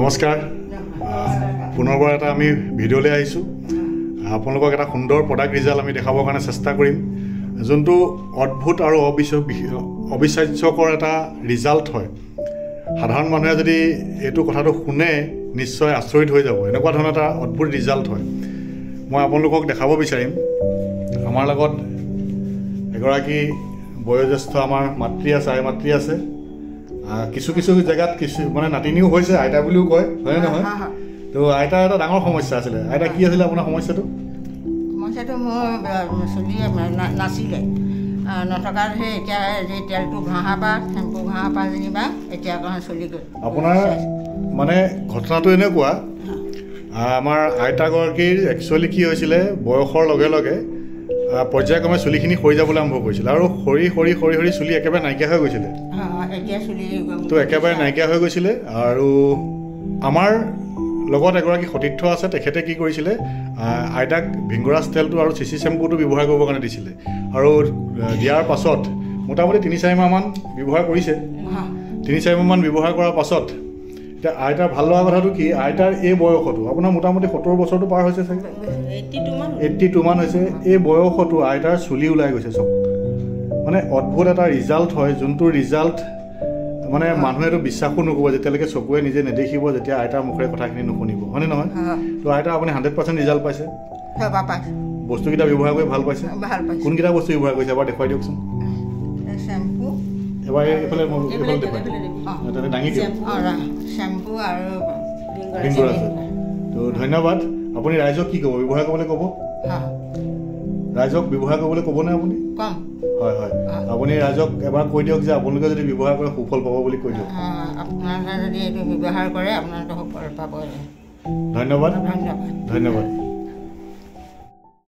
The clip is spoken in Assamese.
নমস্কাৰ পুনৰবাৰ এটা আমি ভিডিঅ'লৈ আহিছোঁ আপোনালোকক এটা সুন্দৰ প্ৰডাক্ট ৰিজাল্ট আমি দেখাবৰ কাৰণে চেষ্টা কৰিম যোনটো অদ্ভুত আৰু অবিশ্বাস্যকৰ এটা ৰিজাল্ট হয় সাধাৰণ মানুহে যদি এইটো কথাটো শুনে নিশ্চয় আচৰিত হৈ যাব এনেকুৱা ধৰণৰ এটা অদ্ভুত ৰিজাল্ট হয় মই আপোনালোকক দেখাব বিচাৰিম আমাৰ লগত এগৰাকী বয়োজ্যেষ্ঠ আমাৰ মাতৃ আছে আই মাতৃ আছে কিছু কিছু জায়গাত কিছু মানে নাতিনিও হৈছে আইতা বুলিও কয় হয় নহয় তো আইতাৰ এটা ডাঙৰ সমস্যা আছিলে আইতা কি আছিলে আপোনাৰ সমস্যাটো মোৰ চলি নাছিলে নথকাৰ সেই এতিয়া যে তেলটো ঘঁহা পা চেম্পু ঘঁহা পা যেনিবা এতিয়া অকণ চলি গ'ল আপোনাৰ মানে ঘটনাটো এনেকুৱা আমাৰ আইতাগৰাকীৰ একচুৱেলি কি হৈছিলে বয়সৰ লগে লগে পৰ্যায়ক্ৰমে চুলিখিনি সৰি যাবলৈ আৰম্ভ কৰিছিলে আৰু সৰি সৰি সৰি সৰি চুলি একেবাৰে নাইকিয়া হৈ গৈছিলে তো একেবাৰে নাইকিয়া হৈ গৈছিলে আৰু আমাৰ লগত এগৰাকী সতীৰ্থ আছে তেখেতে কি কৰিছিলে আইতাক ভিংগৰাজ তেলটো আৰু চিচি চেম্পুটো ব্যৱহাৰ কৰিবৰ কাৰণে দিছিলে আৰু দিয়াৰ পাছত মোটামুটি ৩-৪ মাহমান ব্যৱহাৰ কৰিছে ৩-৪ মাহমান ব্যৱহাৰ কৰাৰ পাছত এতিয়া আইতাৰ ভাল লগা কথাটো কি আইতাৰ এই বয়সতো আপোনাৰ মোটামুটি ৭০ বছৰটো পাৰ হৈছে চাগে 82 মান হৈছে এই বয়সতো আইতাৰ চুলি ওলাই গৈছে চব মানে অদ্ভুত এটা ৰিজাল্ট হয় যোনটো ৰিজাল্ট মানে মানুহেতো বিশ্বাসো নকৰিব যেতিয়ালৈকে চকুৱে নিজে নেদেখিব যেতিয়া আইতাৰ মুখেৰে কথাখিনি নুশুনিব হয়নে নহয় তো আইতা আপুনি 100% ৰিজাল্ট পাইছে বস্তুকেইটা ব্যৱহাৰ কৰি ভাল পাইছে কোনকেইটা বস্তু ব্যৱহাৰ কৰিছে এবাৰ দেখুৱাই দিয়কচোন এবাৰ এইফালে দেখুৱাই দাঙি দিয়ক তো ধন্যবাদ আপুনি ৰাইজক কি ক'ব ব্যৱহাৰ কৰিবলৈ ক'ব ৰাইজক ব্যৱহাৰ কৰিবলৈ ক'বনে আপুনি হয় হয় আপুনি ৰাইজক এবাৰ কৈ দিয়ক যে আপোনালোকে যদি ব্যৱহাৰ কৰে সুফল পাব বুলি কৈ দিয়ক আপোনালোকে যদি এইটো ব্যৱহাৰ কৰে আপোনালোকে সুফল পাব ধন্যবাদ ধন্যবাদ ধন্যবাদ